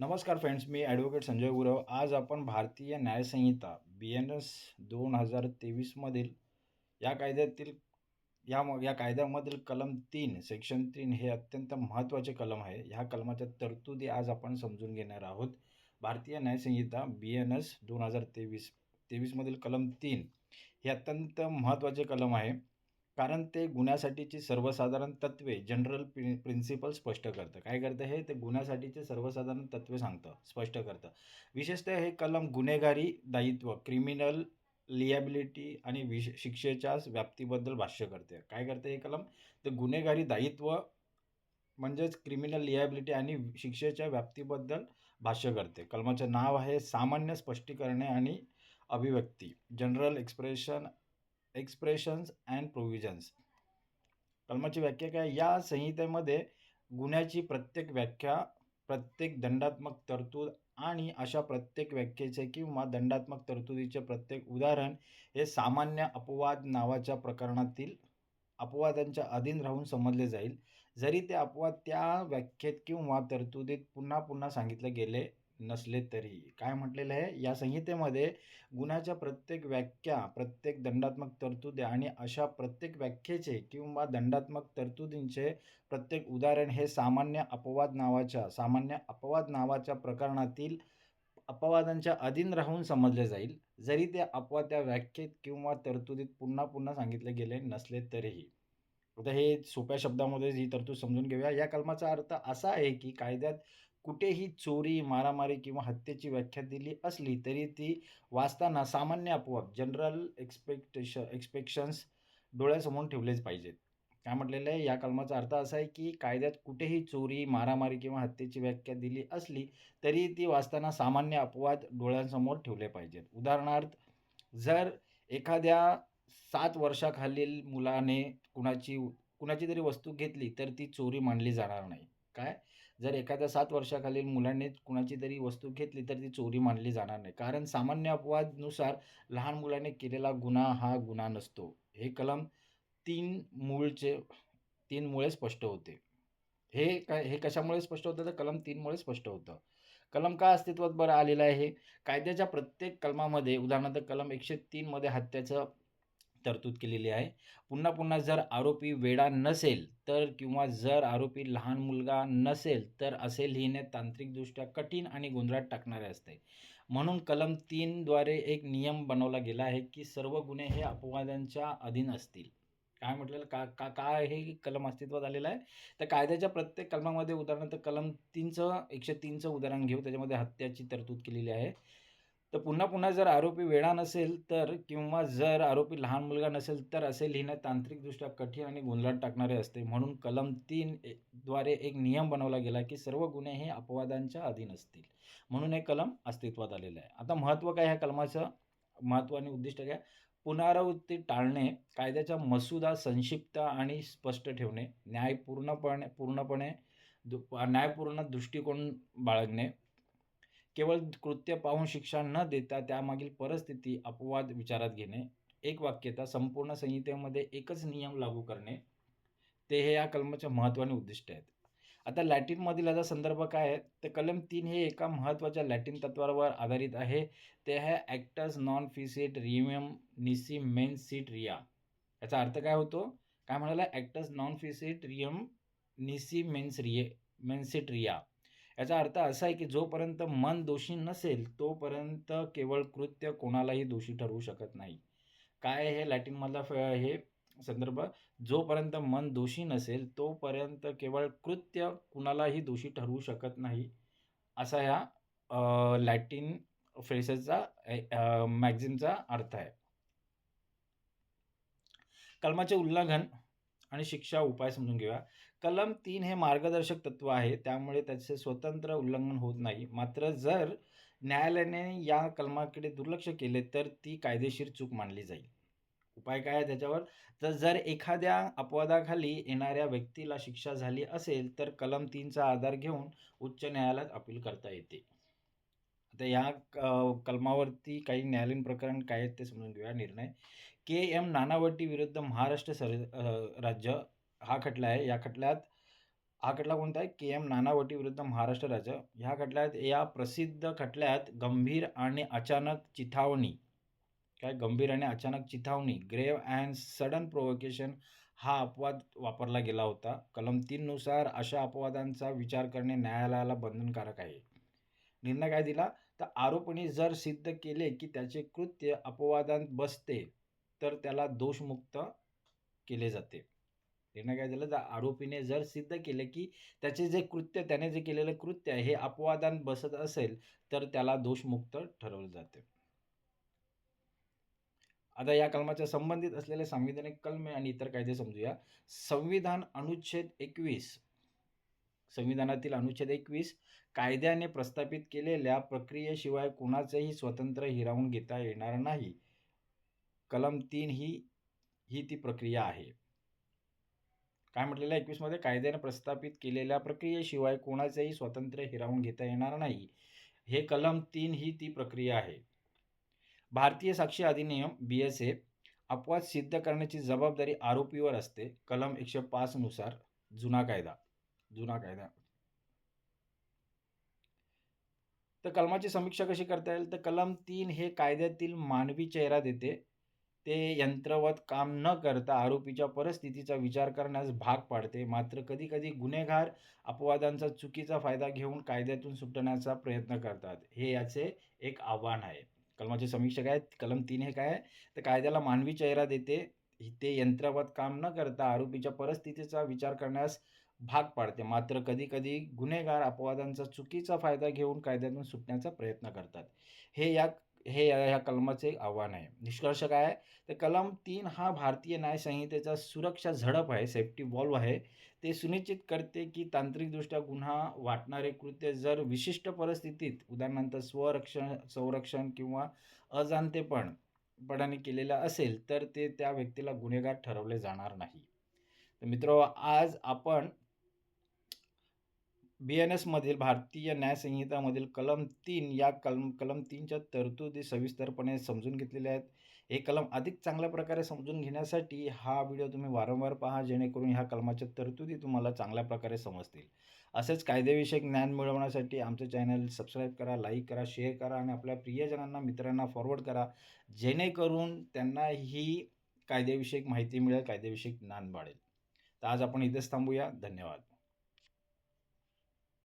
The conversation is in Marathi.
नमस्कार फ्रेंड्स, मी ॲडव्होकेट संजय गुरव. आज आपण भारतीय न्यायसंहिता BNS 2023 मधील या कायद्यातील या कायद्यामधील कलम 3 सेक्शन 3 हे अत्यंत महत्त्वाचे कलम आहे. ह्या कलमाच्या तरतुदी आज आपण समजून घेणार आहोत. भारतीय न्यायसंहिता BNS 2023 मधील कलम 3 हे अत्यंत महत्त्वाचे कलम आहे. कारण ते गुन्ह्यासाठीची सर्वसाधारण तत्त्वे जनरल प्रिन्सिपल स्पष्ट करतं. काय करतं हे? ते गुन्ह्यासाठीचे सर्वसाधारण तत्त्वे सांगतं, स्पष्ट करतं. विशेषतः हे कलम गुन्हेगारी दायित्व, क्रिमिनल लिॲबिलिटी आणि शिक्षेच्या व्याप्तीबद्दल भाष्य करते. काय करते हे कलम? तर गुन्हेगारी दायित्व म्हणजेच क्रिमिनल लिॲबिलिटी आणि शिक्षेच्या व्याप्तीबद्दल भाष्य करते. कलमाचं नाव आहे सामान्य स्पष्टीकरणे आणि अभिव्यक्ती, जनरल एक्सप्रेशन्स अँड प्रोव्हिजन्स. कलमाची व्याख्या काय? या संहितेमध्ये गुन्ह्याची प्रत्येक व्याख्या, प्रत्येक दंडात्मक तरतूद आणि अशा प्रत्येक व्याख्येचे किंवा दंडात्मक तरतुदीचे प्रत्येक उदाहरण हे सामान्य अपवाद नावाच्या प्रकरणातील अपवादांच्या अधीन राहून समजले जाईल, जरी ते अपवाद त्या व्याख्येत किंवा तरतुदीत पुन्हा पुन्हा सांगितले गेले नसले तरी. काय म्हटलेलं आहे? या संहितेमध्ये गुन्ह्याच्या प्रत्येक व्याख्या, प्रत्येक दंडात्मक तरतुदी आणि अशा प्रत्येक व्याख्येचे किंवा दंडात्मक तरतुदींचे प्रत्येक उदाहरण हे सामान्य अपवाद नावाच्या प्रकरणातील अपवादांच्या अधीन राहून समजले जाईल, जरी ते अपवाद त्या व्याख्येत किंवा तरतुदीत पुन्हा पुन्हा सांगितले गेले नसले तरीही. आता हे सोप्या शब्दामध्ये ही तरतूद समजून घेऊया. या कलमाचा अर्थ असा आहे की कायद्यात कुठेही चोरी, मारामारी किंवा हत्येची व्याख्या दिली असली तरी ती वाचताना सामान्य अपवाद, जनरल एक्सपेक्शन्स डोळ्यासमोर ठेवलेच पाहिजेत. काय म्हटलेलं आहे? या कलमाचा अर्थ असा आहे की कायद्यात कुठेही चोरी, मारामारी किंवा हत्येची व्याख्या दिली असली तरी ती वाचताना सामान्य अपवाद डोळ्यांसमोर ठेवले पाहिजेत. उदाहरणार्थ, जर एखाद्या 7 वर्षाखालील मुलाने कुणाची तरी वस्तू घेतली तर ती चोरी मानली जाणार नाही. काय? जर एखाद्या 7 वर्षाखालील मुलाने कुणाची तरी वस्तू घेतली तर ती चोरी मानली जाणार नाही. कारण सामान्य अपवादानुसार लहान मुलाने केलेला गुन्हा हा गुन्हा नसतो. हे कलम 3 मूळचे 3 मुळे स्पष्ट होते. हे कशामुळे स्पष्ट होतं? तर कलम 3 मुळे स्पष्ट होतं. कलम का अस्तित्वात बरं आलेलं आहे? कायद्याच्या प्रत्येक कलमामध्ये, उदाहरणार्थ कलम 103 मध्ये हत्येचं तरतूद केलेली आहे. पुन्हा पुन्हा जर आरोपी वेडा नसेल तर किंवा जर आरोपी लहान मुलगा नसेल तर असे लिहिणे तांत्रिकदृष्ट्या कठीण आणि गोंधळात टाकणारे असते. म्हणून कलम 3 द्वारे एक नियम बनवला गेला आहे की सर्व गुन्हे हे अपवादांच्या अधीन असतील. काय म्हटलेलं का का काय हे कलम अस्तित्वात आलेलं आहे? तर कायद्याच्या प्रत्येक कलमामध्ये, उदाहरणार्थ कलम 103चं उदाहरण घेऊ, त्याच्यामध्ये हत्याची तरतूद केलेली आहे. तर पुन्हा पुन्हा जर आरोपी वेडा नसेल तर किंवा जर आरोपी लहान मुलगा नसेल तर असे लिहिणे तांत्रिकदृष्ट्या कठीण आणि गोंधळात टाकणारे असते. म्हणून कलम 3 द्वारे एक नियम बनवला गेला की सर्व गुन्हे हे अपवादांच्या अधीन असतील. म्हणून हे कलम अस्तित्वात आलेलं आहे. आता महत्त्व काय ह्या कलमाचं? महत्त्व आणि उद्दिष्ट काय? पुनरावृत्ती टाळणे, कायद्याचा मसुदा संक्षिप्त आणि स्पष्ट ठेवणे, न्यायपूर्ण दृष्टिकोन बाळगणे, केवळ कृत्य पाहून शिक्षा न देता त्यामागील परिस्थिती, अपवाद विचारात घेणे, एकवाक्यता, संपूर्ण संहितेमध्ये एकच नियम लागू करणे, ते हे या कलमाचे महत्त्व आणि उद्दिष्ट आहेत. आता लॅटिनमधील याचा संदर्भ काय आहे? तर कलम 3 हे एका महत्त्वाच्या लॅटिन तत्त्वावर आधारित आहे. ते आहे ॲक्टस नॉन फिसिट रियम निसी मेन्स सिट रिया. याचा अर्थ काय होतो? काय म्हणाला? ॲक्टस नॉन फिसिट रियम निसी मेन्सिट रिया. याचा अर्थ असा आहे की जोपर्यंत मन दोषी नसेल तोपर्यंत केवळ कृत्य कोणालाही दोषी ठरवू शकत नाही. काय हे लॅटिनमधला हे संदर्भ? जोपर्यंत मन दोषी नसेल तोपर्यंत केवळ कृत्य कुणालाही दोषी ठरवू शकत नाही, असा ह्या लॅटिन फ्रेसेसचा मॅगझिनचा अर्थ आहे. कलमाचे उल्लंघन आणि शिक्षा उपाय समजून घेऊया. कलम 3 हे मार्गदर्शक तत्त्व आहे, त्यामुळे त्याचे स्वतंत्र उल्लंघन होत नाही. मात्र जर न्यायालयाने या कलमाकडे दुर्लक्ष केले तर ती कायदेशीर चूक मानली जाईल. उपाय काय आहे त्याच्यावर? तर जर एखाद्या अपवादाखाली येणाऱ्या व्यक्तीला शिक्षा झाली असेल तर कलम 3चा आधार घेऊन उच्च न्यायालयात अपील करता येते. आता या कलमावरती काही न्यायालयीन प्रकरण काय आहेत ते समजून घेऊया. निर्णय के.एम. नानावटी विरुद्ध महाराष्ट्र राज्य हा खटला आहे. या खटल्यात हा खटला कोणता आहे? के.एम. नानावटी विरुद्ध महाराष्ट्र राज्य. ह्या खटल्यात या प्रसिद्ध खटल्यात गंभीर आणि अचानक चिथावणी, गंभीर आणि अचानक चिथावणी, ग्रेव्ह अँड सडन प्रोव्होकेशन हा अपवाद वापरला गेला होता. कलम 3 नुसार अशा अपवादांचा विचार करणे न्यायालयाला बंधनकारक आहे. निर्णय काय दिला? तर आरोपीने जर सिद्ध केले की त्याचे कृत्य अपवादांत बसते तर त्याला दोषमुक्त केले जाते. निर्णय काय दिला? तर आरोपीने जर सिद्ध केले की त्याने जे केलेलं कृत्य आहे हे अपवादांत बसत असेल तर त्याला दोषमुक्त ठरवले जाते. आता या कलमाच्या संबंधित असलेले संविधानिक कलमे आणि इतर कायदे समजूया. संविधानातील अनुच्छेद 21 कायद्याने प्रस्थापित केलेल्या प्रक्रियेशिवाय कुणाचेही स्वतंत्र हिरावून घेता येणार नाही. कलम 3 ही ती प्रक्रिया आहे. काय म्हटलेलं आहे 21 मध्ये? कायद्याने प्रस्थापित केलेल्या प्रक्रियेशिवाय कोणाचेही स्वातंत्र्य हिरावून घेता येणार नाही. हे कलम 3 ही ती प्रक्रिया आहे. भारतीय साक्षी अधिनियम BSA अपवाद सिद्ध करण्याची जबाबदारी आरोपीवर असते. कलम 105 नुसार जुना कायदा. तर कलमाची समीक्षा कशी करता येईल? तर कलम 3 हे कायद्यातील मानवी चेहरा देते. ते यंत्रवत काम न करता आरोपीच्या परिस्थितीचा विचार करण्यास भाग पाडते. मात्र कधी-कधी गुन्हेगार अपवादांचा चुकीचा फायदा घेऊन कायद्यातून सुटण्याचा प्रयत्न करतात. हे याचे एक आव्हान आहे. कलमाची समीक्षा काय? कलम 3 हे काय आहे? तर कायद्याला मानवी चेहरा देते. ते यंत्रवत काम न करता आरोपीच्या परिस्थितीचा विचार करण्यास भाग पाडते. मात्र कधी-कधी गुन्हेगार अपवादांचा चुकीचा फायदा घेऊन कायद्यातून सुटण्याचा प्रयत्न करतात. हे या कलमाचे एक आव्हान आहे. निष्कर्ष काय आहे? तर कलम 3 हा भारतीय न्यायसंहितेचा सुरक्षा झडप आहे, सेफ्टी व्हॉल्व्ह आहे. ते सुनिश्चित करते की तांत्रिकदृष्ट्या गुन्हा वाटणारे कृत्य जर विशिष्ट परिस्थितीत, उदाहरणार्थ संरक्षण किंवा अजाणतेपणाने केलेलं असेल तर ते त्या व्यक्तीला गुन्हेगार ठरवले जाणार नाही. तर मित्रांनो, आज आपण BNS मधील भारतीय न्यायसंहितामधील कलम 3 या कलम 3च्या तरतुदी सविस्तरपणे समजून घेतलेल्या आहेत. हे कलम अधिक चांगल्या प्रकारे समजून घेण्यासाठी हा व्हिडिओ तुम्ही वारंवार पहा, जेणेकरून ह्या कलमाच्या तरतुदी तुम्हाला चांगल्या प्रकारे समजतील. असेच कायदेविषयक ज्ञान मिळवण्यासाठी आमचं चॅनल सबस्क्राईब करा, लाईक करा, शेअर करा आणि आपल्या प्रियजनांना, मित्रांना फॉरवर्ड करा, जेणेकरून त्यांना ही कायदेविषयक माहिती मिळेल, कायदेविषयक ज्ञान वाढेल. तर आज आपण इथेच थांबूया. धन्यवाद.